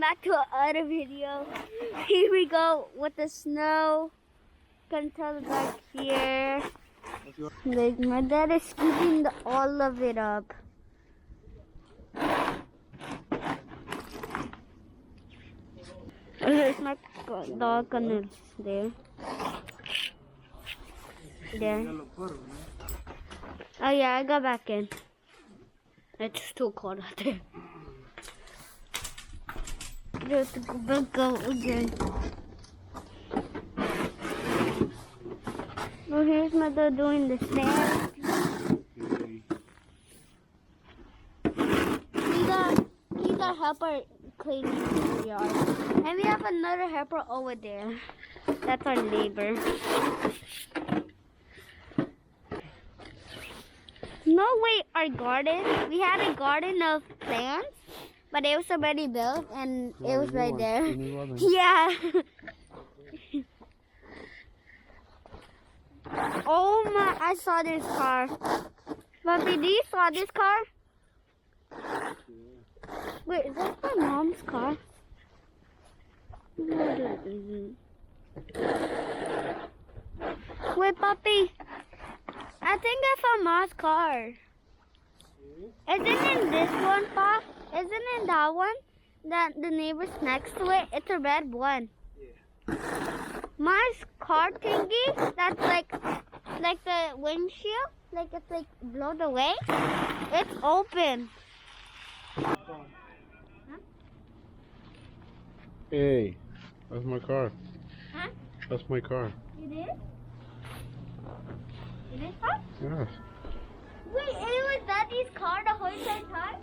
welcome back to another video. Here we go with the snow. You can tell back here. Like my dad is scooping all of it up. There's my dog on there. There. Oh yeah, I got back in. It's too cold out there. You have to go back out again. Oh, here's my dad doing the sand. He got helper cleaning the yard. And we have another helper over there. That's our neighbor. No, wait, our garden. We had a garden of plants, but it was already built and it was right there. Yeah. Oh my, I saw this car. Papi, do you saw this car? Wait, is that my mom's car? No, it isn't. Wait, Papi. I think I found Ma's car. Isn't in this one, Pop? Isn't in that one? That the neighbor's next to it? It's a red one. Yeah. Ma's car thingy, that's like the windshield, like it's like blown away. It's open. Huh? Hey, that's my car. Huh? That's my car. It is? It is, Pop? Yes. Wait, it was Daddy's car the whole entire time?